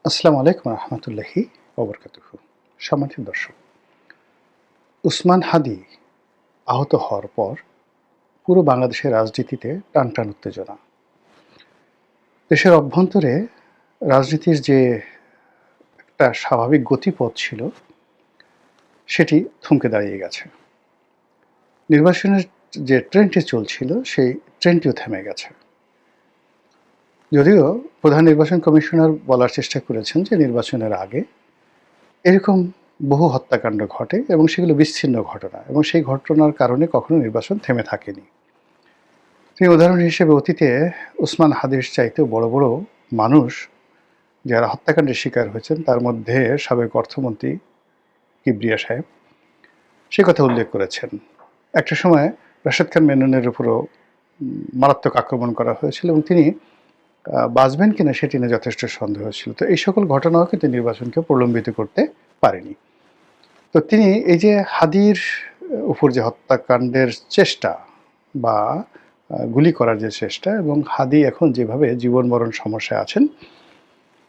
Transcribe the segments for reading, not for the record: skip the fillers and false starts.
আসসালামু আলাইকুম রহমতুল্লাহি ওবরকাতুহু। সম্মানিত দর্শক, উসমান হাদি আহত হওয়ার পর পুরো বাংলাদেশের রাজনীতিতে টানটান উত্তেজনা। দেশের অভ্যন্তরে রাজনীতির যে একটা স্বাভাবিক গতিপথ ছিল সেটি থমকে দাঁড়িয়ে গেছে। নির্বাচনের যে ট্রেনটি চলছিল সেই ট্রেনটিও থেমে গেছে। যদিও প্রধান নির্বাচন কমিশনার বলার চেষ্টা করেছেন যে নির্বাচনের আগে এরকম বহু হত্যাকাণ্ড ঘটে এবং সেগুলো বিচ্ছিন্ন ঘটনা এবং সেই ঘটনার কারণে কখনো নির্বাচন থেমে থাকেনি। তিনি উদাহরণ হিসেবে অতীতে উসমান হাদির চাইতেও বড় বড় মানুষ যারা হত্যাকাণ্ডের শিকার হয়েছেন তার মধ্যে সাবেক অর্থমন্ত্রী কিবরিয়া সাহেব সে কথা উল্লেখ করেছেন। একটা সময় রাশেদ খান মেননের উপরও মারাত্মক আক্রমণ করা হয়েছিল এবং তিনি বাঁচবেন কিনা সেটি নিয়ে যথেষ্ট সন্দেহ ছিল। তো এই সকল ঘটনাও কিন্তু নির্বাচনকে প্রলম্বিত করতে পারেনি। তো তিনি এই যে হাদির উপর যে হত্যাকাণ্ডের চেষ্টা বা গুলি করার যে চেষ্টা এবং হাদি এখন যেভাবে জীবন মরণ সমস্যায় আছেন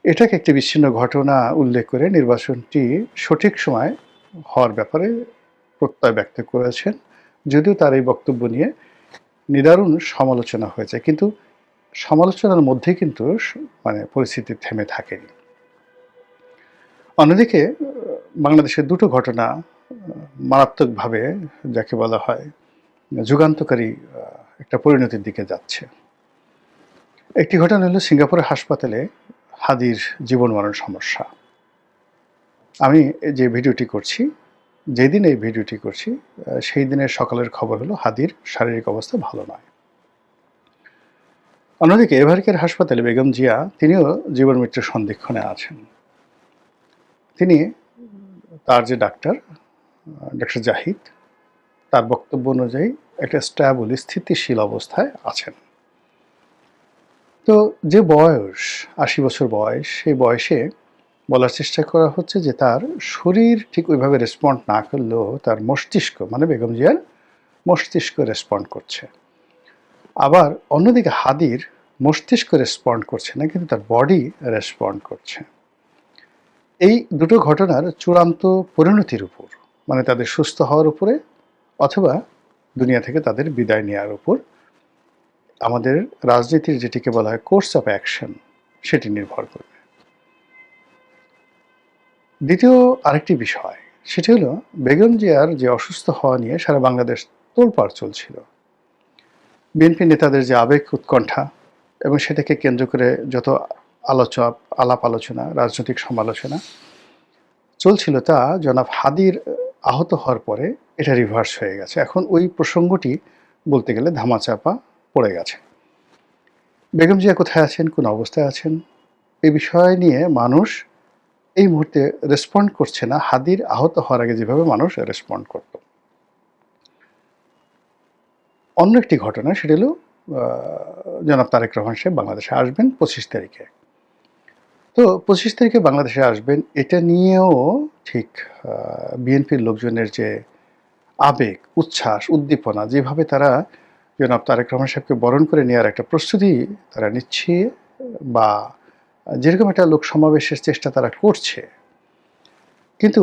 এটাকে একটি বিচ্ছিন্ন ঘটনা উল্লেখ করে নির্বাচনটি সঠিক সময় হওয়ার ব্যাপারে প্রত্যয় ব্যক্ত করেছেন। যদিও তার এই বক্তব্য নিয়ে নিদারুণ সমালোচনা হয়েছে, কিন্তু সমালোচনার মধ্যে কিন্তু পরিস্থিতি থেমে থাকেনি। অন্যদিকে বাংলাদেশের দুটো ঘটনা মারাত্মকভাবে যাকে বলা হয় যুগান্তকারী একটা পরিণতির দিকে যাচ্ছে। একটি ঘটনা হলো সিঙ্গাপুরের হাসপাতালে হাদির জীবন মরণ সমস্যা। আমি যে ভিডিওটি করছি, যেদিন এই ভিডিওটি করছি সেই দিনের সকালের খবর হলো হাদির শারীরিক অবস্থা ভালো নয়। অন্যদিকে এভারকের হাসপাতালে বেগম জিয়া তিনিও জীবন মৃত্যুর সন্ধিক্ষণে আছেন। তিনি তার যে ডাক্তার জাহিদ তার বক্তব্য অনুযায়ী একটা স্ট্যাবল স্থিতিশীল অবস্থায় আছেন। তো যে বয়স ৮০ বছর বয়স, সেই বয়সে বলার চেষ্টা করা হচ্ছে যে তার শরীর ঠিক ওইভাবে রেসপন্ড না করলেও তার মস্তিষ্ক বেগম জিয়ার মস্তিষ্ক রেসপন্ড করছে। আবার অন্যদিকে হাদির মস্তিষ্ক রেসপন্ড করছে না, কিন্তু তার বডি রেসপন্ড করছে। এই দুটো ঘটনার চূড়ান্ত পরিণতির উপর তাদের সুস্থ হওয়ার উপরে অথবা দুনিয়া থেকে তাদের বিদায় নেওয়ার উপর আমাদের রাজনীতির যেটিকে বলা হয় কোর্স অফ অ্যাকশন সেটি নির্ভর করবে। দ্বিতীয় আরেকটি বিষয় সেটি হলো বেগম জিয়ার যে অসুস্থ হওয়া নিয়ে সারা বাংলাদেশ তোলপাড় চলছিল। বিএনপি নেতাদের যে আবেগ উৎকণ্ঠা এবং সেটাকে কেন্দ্র করে যত আলাপ আলোচনা রাজনৈতিক সমালোচনা চলছিল তা জনাব হাদির আহত হওয়ার পরে এটা রিভার্স হয়ে গেছে। এখন ওই প্রসঙ্গটি বলতে গেলে ধামাচাপা পড়ে গেছে। বেগম জিয়া কোথায় আছেন, কোন অবস্থায় আছেন, এই বিষয় নিয়ে মানুষ এই মুহূর্তে রেসপন্ড করছে না হাদির আহত হওয়ার আগে যেভাবে মানুষ রেসপন্ড করত। অন্য একটি ঘটনা সেটা হলো জনাব তারেক রহমান সাহেব বাংলাদেশে আসবেন ২৫ তারিখে। তো ২৫ তারিখে বাংলাদেশে আসবেন এটা নিয়েও ঠিক বিএনপির লোকজনের যে আবেগ, উচ্ছ্বাস, উদ্দীপনা, যেভাবে তারা জনাব তারেক রহমান সাহেবকে বরণ করে নেওয়ার একটা প্রস্তুতি তারা নিচ্ছে বা যেরকম একটা লোক সমাবেশের চেষ্টা তারা করছে, কিন্তু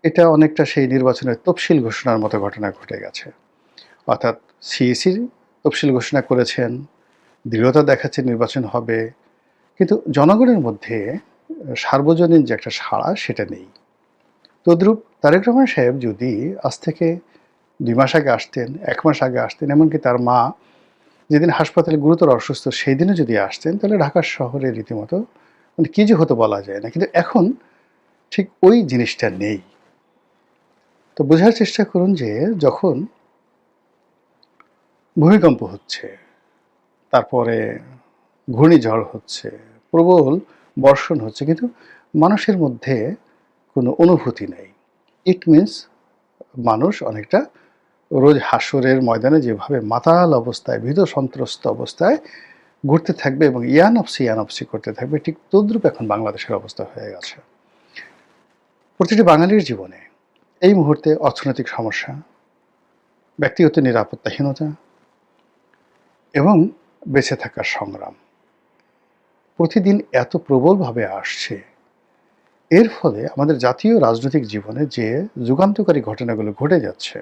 এটা অনেকটা সেই নির্বাচনের তফসিল ঘোষণার মতো ঘটনা ঘটে গেছে। অর্থাৎ সিইসি তফসিল ঘোষণা করেছেন, দৃঢ়তা দেখাচ্ছে নির্বাচন হবে, কিন্তু জনগণের মধ্যে সার্বজনীন যে একটা সাড়া সেটা নেই। তদ্রূপ তারেক রহমান সাহেব যদি আজ থেকে ২ মাস আগে আসতেন, ১ মাস আগে আসতেন, এমনকি তার মা যেদিন হাসপাতালে গুরুতর অসুস্থ সেই দিনও যদি আসতেন, তাহলে ঢাকা শহরে রীতিমতো কী যে হতো বলা যায় না। কিন্তু এখন ঠিক ওই জিনিসটা নেই। তো বোঝার চেষ্টা করুন যে যখন ভূমিকম্প হচ্ছে, তারপরে ঘূর্ণিঝড় হচ্ছে, প্রবল বর্ষণ হচ্ছে, কিন্তু মানুষের মধ্যে কোনো অনুভূতি নেই। ইট মিনস মানুষ অনেকটা রোজ হাসরের ময়দানে যেভাবে মাতাল অবস্থায় ভীত সন্ত্রস্ত অবস্থায় ঘুরতে থাকবে এবং ইয়ানফসি করতে থাকবে, ঠিক তদ্রূপ এখন বাংলাদেশের অবস্থা হয়ে গেছে। প্রতিটি বাঙালির জীবনে এই মুহূর্তে অর্থনৈতিক সমস্যা, ব্যক্তিগত নিরাপত্তাহীনতা এবং বেঁচে থাকার সংগ্রাম। প্রতিদিন এত প্রবলভাবে আসছে, এর ফলে আমাদের জাতীয় রাজনৈতিক জীবনে যে যুগান্তকারী ঘটনাগুলো ঘটে যাচ্ছে,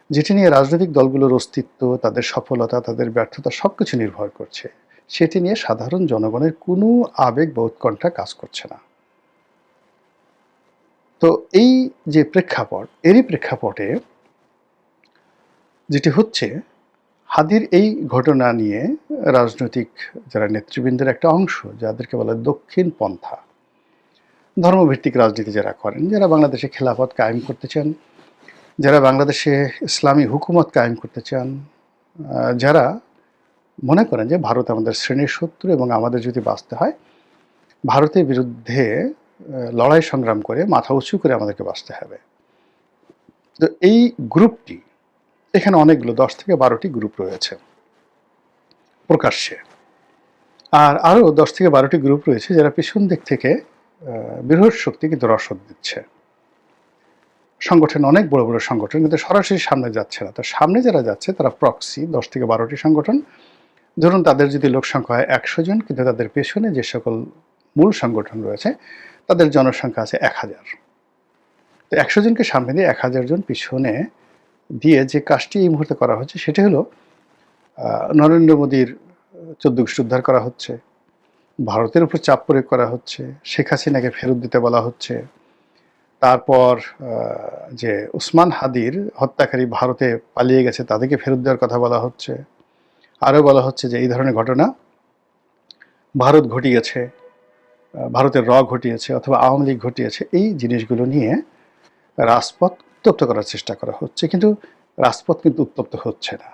যেটি নিয়ে রাজনৈতিক দলগুলোর অস্তিত্ব, তাদের সফলতা, তাদের ব্যর্থতা সবকিছু নির্ভর করছে, সেটি নিয়ে সাধারণ জনগণের কোনো আবেগ বা উৎকণ্ঠা কাজ করছে না। তো এই যে প্রেক্ষাপট, এরই প্রেক্ষাপটে যেটি হচ্ছে, হাদির এই ঘটনা নিয়ে রাজনৈতিক যারা নেতৃবৃন্দের একটা অংশ, যাদেরকে বলা হয় দক্ষিণ পন্থা, ধর্মভিত্তিক রাজনীতি যারা করেন, যারা বাংলাদেশে খেলাফত কায়েম করতে চান, যারা বাংলাদেশে ইসলামী হুকুমত কায়েম করতে চান, যারা মনে করেন যে ভারত আমাদের শ্রেণীর শত্রু এবং আমাদের যদি বাঁচতে হয় ভারতের বিরুদ্ধে লড়াই সংগ্রাম করে মাথা উঁচু করে আমাদেরকে বাঁচতে হবে। তো এই গ্রুপটি, এখানে অনেকগুলো 10 থেকে 12টি গ্রুপ রয়েছে প্রকাশ্যে, আর আরও 10 থেকে 12টি গ্রুপ রয়েছে যারা পিছন দিক থেকে বৃহৎ শক্তি কিন্তু রসদ দিচ্ছে। সংগঠন অনেক বড় বড় সংগঠন, কিন্তু সরাসরি সামনে যাচ্ছে না। তো সামনে যারা যাচ্ছে তারা প্রক্সি 10 থেকে 12টি সংগঠন। ধরুন তাদের যদি লোক সংখ্যা হয় 100 জন, কিন্তু তাদের পেছনে যে সকল মূল সংগঠন রয়েছে তাদের জনসংখ্যা আছে 1000। তো 100 জনকে সামনে দিয়ে 1000 জন পিছনে দিয়ে যে কাজটি এই মুহূর্তে করা হচ্ছে সেটি হলো নরেন্দ্র মোদীর 14 গোষ্ঠী উদ্ধার করা হচ্ছে, ভারতের উপর চাপ প্রয়োগ করা হচ্ছে, শেখ হাসিনাকে ফেরত দিতে বলা হচ্ছে, তারপর যে উসমান হাদির হত্যাকারী ভারতে পালিয়ে গেছে তাদেরকে ফেরত দেওয়ার কথা বলা হচ্ছে, আরও বলা হচ্ছে যে এই ধরনের ঘটনা ভারত ঘটিয়েছে, ভারতের ঘটিয়েছে অথবা আওয়ামী লীগ ঘটিয়েছে। এই জিনিসগুলো নিয়ে রাজপথ উত্তপ্ত করার চেষ্টা করা হচ্ছে, কিন্তু রাজপথ কিন্তু উত্তপ্ত হচ্ছে না।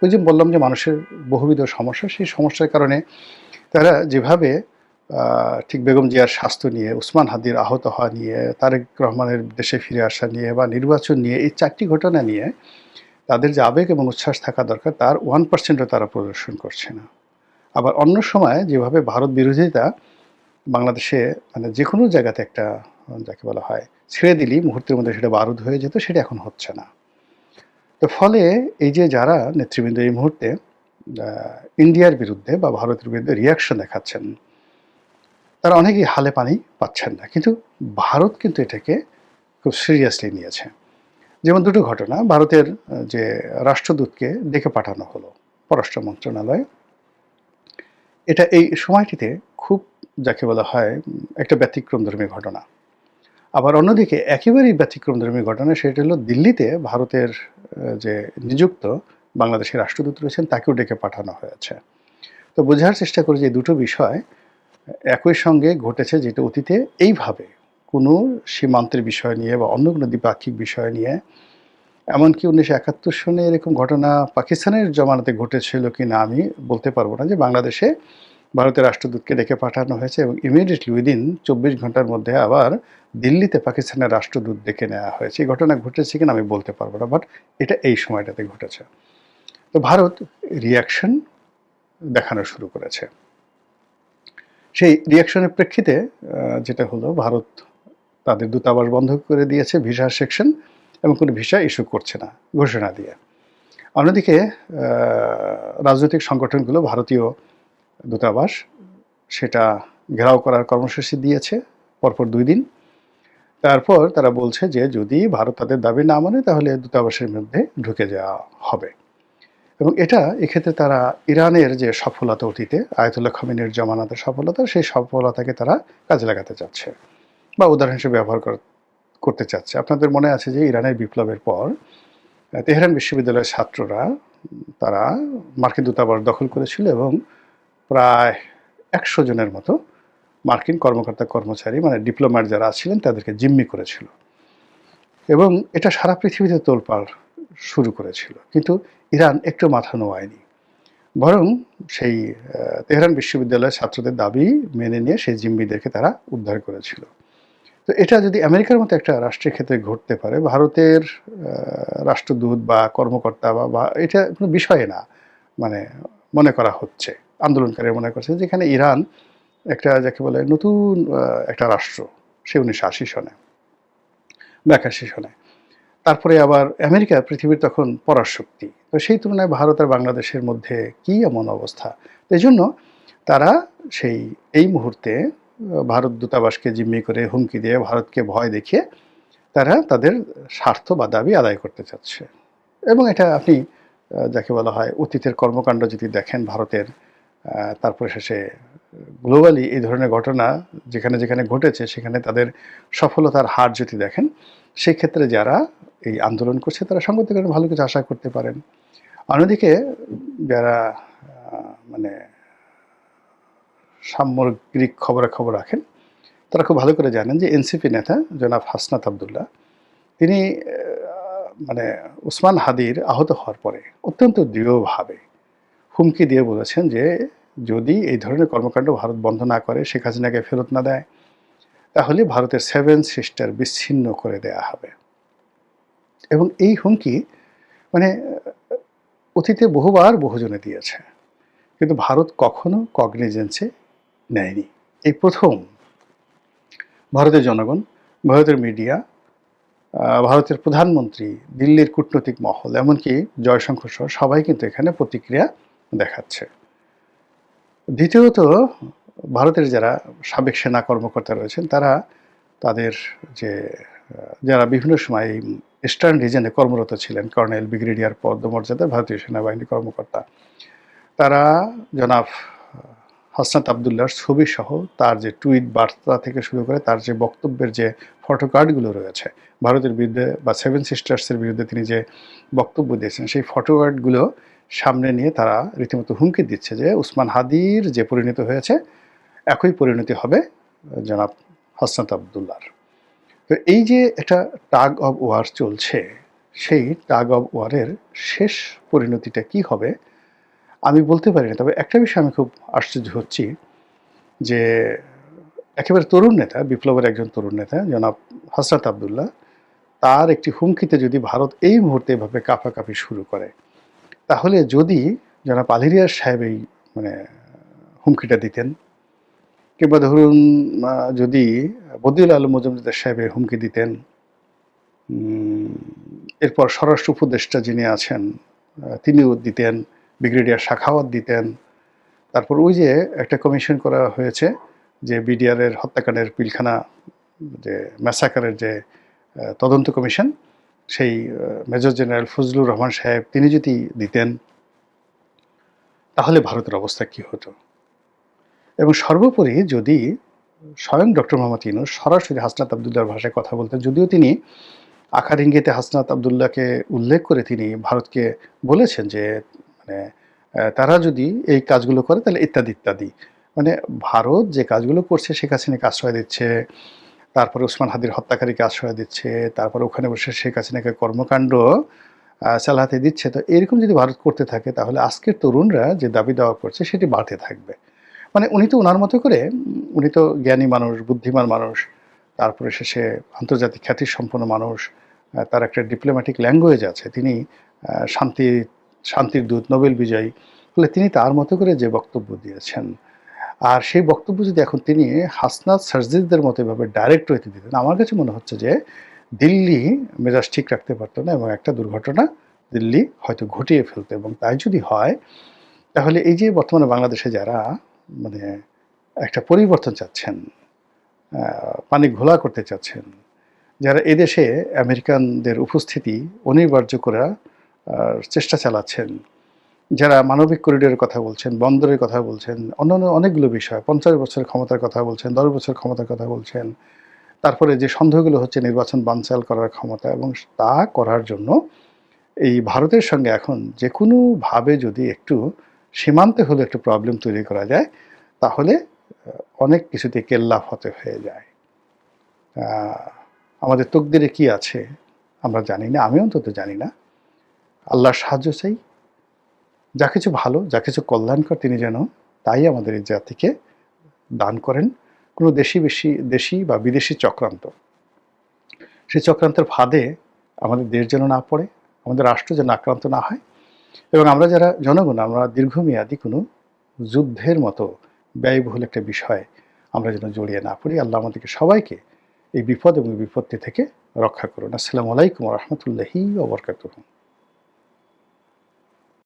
ওই যে বললাম যে মানুষের বহুবিধ সমস্যা, সেই সমস্যার কারণে তারা যেভাবে ঠিক বেগম জিয়ার স্বাস্থ্য নিয়ে, উসমান হাদির আহত হওয়া নিয়ে, তারেক রহমানের দেশে ফিরে আসা নিয়ে বা নির্বাচন নিয়ে, এই 4টি ঘটনা নিয়ে তাদের যে আবেগ এবং উচ্ছ্বাস থাকা দরকার তার 1%ও তারা প্রদর্শন করছে না। আবার অন্য সময় যেভাবে ভারত বিরোধিতা বাংলাদেশে মানে যে কোনো জায়গাতে একটা যাকে বলা হয় ছেড়ে দিলেই মুহূর্তের মধ্যে সেটা বারুদ হয়ে যেত, সেটা এখন হচ্ছে না। তো ফলে এই যে যারা নেতৃবৃন্দ এই মুহূর্তে ইন্ডিয়ার বিরুদ্ধে বা ভারতের বিরুদ্ধে রিয়াকশন দেখাচ্ছেন, তারা অনেকেই হালে পানি পাচ্ছেন না, কিন্তু ভারত কিন্তু এটাকে খুব সিরিয়াসলি নিয়েছে। যেমন দুটো ঘটনা, ভারতের যে রাষ্ট্রদূতকে ডেকে পাঠানো হলো পররাষ্ট্র মন্ত্রণালয়ে, এটা এই সময়টিতে খুব যাকে বলা হয় একটা ব্যতিক্রমধর্মী ঘটনা। আবার অন্যদিকে একেবারেই ব্যতিক্রমধর্মী ঘটনা, সেটা হলো দিল্লিতে ভারতের যে নিযুক্ত বাংলাদেশের রাষ্ট্রদূত রয়েছেন তাকেও ডেকে পাঠানো হয়েছে। তো বোঝার চেষ্টা করি যে দুটো বিষয় একই সঙ্গে ঘটেছে, যেটা অতীতে এইভাবে কোনো সীমান্তের বিষয় নিয়ে বা অন্য কোনো দ্বিপাক্ষিক বিষয় নিয়ে, এমনকি 1971 সনে এরকম ঘটনা পাকিস্তানের জমানাতে ঘটেছিল কি না আমি বলতে পারবো না, যে বাংলাদেশে ভারতের রাষ্ট্রদূতকে ডেকে পাঠানো হয়েছে এবং ইমিডিয়েটলি উইদিন 24 ঘন্টার মধ্যে আবার দিল্লিতে পাকিস্তানের রাষ্ট্রদূত ডেকে নেওয়া হয়েছে। এই ঘটনা ঘটেছে কিনা আমি বলতে পারবো না, বাট এটা এই সময়টাতে ঘটেছে। তো ভারত রিয়াকশন দেখানো শুরু করেছে। সেই রিয়াকশনের প্রেক্ষিতে যেটা হলো, ভারত তাদের দূতাবাস বন্ধ করে দিয়েছে, ভিসা সেকশন, এবং কোনো ভিসা ইস্যু করছে না ঘোষণা দিয়ে। অন্যদিকে রাজনৈতিক সংগঠনগুলো ভারতীয় দূতাবাস সেটা ঘেরাও করার কর্মসূচি দিয়েছে পরপর 2 দিন। তারপর তারা বলছে যে যদি ভারত তাদের দাবি না মানে তাহলে দূতাবাসের মধ্যে ঢুকে যাওয়া হবে। এবং এটা এক্ষেত্রে তারা ইরানের যে সফলতা অতীতে আয়াতুল্লাহ খামেনির জমানাতে সফলতা, সেই সফলতাকে তারা কাজে লাগাতে চাচ্ছে বা উদাহরণ হিসেবে ব্যবহার করতে চাচ্ছে। আপনাদের মনে আছে যে ইরানের বিপ্লবের পর তেহরান বিশ্ববিদ্যালয়ের ছাত্ররা তারা মার্কিন দূতাবাস দখল করেছিল এবং প্রায় 100 জনের মতো মার্কিন কর্মকর্তা কর্মচারী মানে ডিপ্লোম্যাট যারা ছিলেন তাদেরকে জিম্মি করেছিল, এবং এটা সারা পৃথিবীতে তোলপাড় শুরু করেছিল। কিন্তু ইরান একটু মাথা নোয়ায়নি, বরং সেই তেহরান বিশ্ববিদ্যালয়ের ছাত্রদের দাবি মেনে নিয়ে সেই জিম্মিদেরকে তারা উদ্ধার করেছিল। তো এটা যদি আমেরিকার মতো একটা রাষ্ট্রের ক্ষেত্রে ঘটতে পারে, ভারতের রাষ্ট্রদূত বা কর্মকর্তা বা এটা কোনো বিষয় না, মানে মনে করা হচ্ছে, আন্দোলনকারী মনে করছে যেখানে ইরান একটা যাকে বলে নতুন একটা রাষ্ট্র, সে 1980 সনে বা 81 সনে। তারপরে আবার আমেরিকা পৃথিবীর তখন পরাশক্তি। তো সেই তুলনায় ভারত আর বাংলাদেশের মধ্যে কী এমন অবস্থা? এই জন্য তারা এই মুহূর্তে ভারত দূতাবাসকে জিম্মি করে হুমকি দিয়ে ভারতকে ভয় দেখিয়ে তারা তাদের স্বার্থ বা দাবি আদায় করতে চাচ্ছে। এবং এটা আপনি যাকে বলা হয় অতীতের কর্মকাণ্ড যদি দেখেন ভারতের, তারপরে শেষে গ্লোবালি এই ধরনের ঘটনা যেখানে যেখানে ঘটেছে সেখানে তাদের সফলতার হার যদি দেখেন, সেক্ষেত্রে যারা এই আন্দোলন করছে তারা সঙ্গতির ভালো কিছু আশা করতে পারেন। অন্যদিকে যারা মানে সামগ্রিক খবরাখবর রাখেন তারা খুব ভালো করে জানেন যে এনসিপি নেতা জনাব হাসনাত আবদুল্লাহ তিনি মানে উসমান হাদির আহত হওয়ার পরে অত্যন্ত দৃঢ়ভাবে হুমকি দিয়ে বলেছেন যে যদি এই ধরনের কর্মকাণ্ড ভারত বন্ধ না করে, শেখ হাসিনাকে ফেরত না দেয়, তাহলে ভারতের 7 সিস্টার বিচ্ছিন্ন করে দেয়া হবে। এবং এই হুমকি মানে অতীতে বহুবার বহুজনে দিয়েছে, কিন্তু ভারত কখনো কগনিজেন্সে নেয়নি। এই প্রথম ভারতের জনগণ, ভারতের মিডিয়া, ভারতের প্রধানমন্ত্রী, দিল্লির কূটনৈতিক মহল, এমনকি জয়শঙ্কর সহ সবাই কিন্তু এখানে প্রতিক্রিয়া দেখাচ্ছে। দ্বিতীয়ত, ভারতের যারা সাবেক সেনা কর্মকর্তা রয়েছেন তারা তাদের যারা বিভিন্ন সময় ইস্টার্ন রিজনে কর্মরত ছিলেন, কর্নেল, ব্রিগেডিয়ার পদমর্যাদার ভারতীয় সেনাবাহিনী কর্মকর্তা, তারা জনাব হাসনাত আবদুল্লাহর ছবি সহ তার যে টুইট বার্তা থেকে শুরু করে তার যে বক্তব্যের যে ফটোকার্ডগুলো রয়েছে ভারতের বিরুদ্ধে বা 7 সিস্টার্সের বিরুদ্ধে তিনি যে বক্তব্য দিয়েছেন, সেই ফটোকার্ডগুলো সামনে নিয়ে তারা রীতিমতো হুমকি দিচ্ছে যে উসমান হাদির যে পরিণতি হয়েছে একই পরিণতি হবে জনাব হাসনাত আবদুল্লাহর। তো এই যে একটা টাগ অব ওয়ার চলছে, সেই টাগ অব ওয়ারের শেষ পরিণতিটা কি হবে আমি বলতে পারি না। তবে একটা বিষয় আমি খুব আশ্চর্য হচ্ছি যে একেবারে তরুণ নেতা, বিপ্লবের একজন তরুণ নেতা জনাব হাসনাত আবদুল্লাহ, তার একটি হুমকিতে যদি ভারত এই মুহূর্তে এভাবে কাঁপাকাঁপি শুরু করে, তাহলে যদি জনাব আলী রিয়াজ সাহেব এই হুমকিটা দিতেন, কিংবা ধরুন যদি বদিউল আলম মজুমদার সাহেব হুমকি দিতেন, এরপর স্বরাষ্ট্র উপদেষ্টা যিনি আছেন তিনিও দিতেন, ব্রিগেডিয়ার সাখাওয়াত দিতেন, তারপর ওই যে একটা কমিশন করা হয়েছে যে বিডিআরের হত্যাকাণ্ডের পিলখানা যে ম্যাসাকারের যে তদন্ত কমিশন, সেই মেজর জেনারেল ফজলুর রহমান সাহেব তিনি যদি দিতেন, তাহলে ভারতের অবস্থা কী হতো। এবং সর্বোপরি যদি স্বয়ং ডক্টর মোহাম্মদ ইউনূস সরাসরি হাসনাত আবদুল্লাহর ভাষায় কথা বলতেন, যদিও তিনি আকার ইঙ্গিতে হাসনাত আবদুল্লাহকে উল্লেখ করে তিনি ভারতকে বলেছেন যে তারা যদি এই কাজগুলো করে তাহলে ইত্যাদি ইত্যাদি, ভারত যে কাজগুলো করছে শেখ হাসিনাকে আশ্রয় দিচ্ছে, তারপরে উসমান হাদির হত্যাকারীকে আশ্রয় দিচ্ছে, তারপরে ওখানে বসে শেখ হাসিনাকে কর্মকাণ্ড চালাতে দিচ্ছে। তো এরকম যদি ভারত করতে থাকে তাহলে আজকের তরুণরা যে দাবি দাওয়া করছে সেটি বাড়তে থাকবে। উনি তো ওনার মতো করে, উনি তো জ্ঞানী মানুষ, বুদ্ধিমান মানুষ, তারপরে শেষে আন্তর্জাতিক খ্যাতিসম্পন্ন মানুষ, তার একটা ডিপ্লোম্যাটিক ল্যাঙ্গুয়েজ আছে, তিনি শান্তির দূত, নোবেল বিজয়ী, ফলে তিনি তার মতো করে যে বক্তব্য দিয়েছেন, আর সেই বক্তব্য যদি এখন তিনি হাসনাত সার্জিসদের মতো এভাবে ডাইরেক্ট হইতে দিতেন, আমার কাছে মনে হচ্ছে যে দিল্লি মেজাজ ঠিক রাখতে পারতো না এবং একটা দুর্ঘটনা দিল্লি হয়তো ঘটিয়ে ফেলতো। এবং তাই যদি হয় তাহলে এই যে বর্তমানে বাংলাদেশে যারা একটা পরিবর্তন চাচ্ছেন, পানি ঘোলা করতে চাচ্ছেন, যারা এদেশে আমেরিকানদের উপস্থিতি অনিবার্য করার চেষ্টা চালাচ্ছেন, যারা মানবিক করিডোরের কথা বলছেন, বন্দরের কথা বলছেন, অন্যান্য অনেকগুলো বিষয়, 50 বছরের ক্ষমতার কথা বলছেন, 10 বছরের ক্ষমতার কথা বলছেন, তারপরে যে সন্দেহগুলো হচ্ছে নির্বাচন বানচাল করার ক্ষমতা, এবং তা করার জন্য এই ভারতের সঙ্গে এখন যে কোনোভাবে যদি একটু সীমান্তে হলে একটু প্রবলেম তৈরি করা যায়, তাহলে অনেক কিছুতে কেল্লা ফতে হয়ে যায়। আমাদের তকদিরে কি আছে আমরা জানি না, আমি অন্তত জানি না। আল্লাহর সাহায্য চাই, যা কিছু ভালো, যা কিছু কল্যাণকর তিনি যেন তাই আমাদের এই জাতিকে দান করেন। কোনো দেশি বা বিদেশি চক্রান্ত, সেই চক্রান্তের ফাঁদে আমাদের দেশ যেন না পড়ে, আমাদের রাষ্ট্র যেন আক্রান্ত না হয়, এবং আমরা যারা জনগণ আমরা দীর্ঘমেয়াদী কোনো যুদ্ধের মতো ব্যয়বহুল একটা বিষয় আমরা যেন জড়িয়ে না পড়ি। আল্লাহ আমাদেরকে সবাইকে এই বিপদ এবং বিপত্তি থেকে রক্ষা করুন। আসসালামু আলাইকুম ওয়া রাহমাতুল্লাহি ওয়া বারাকাতুহু।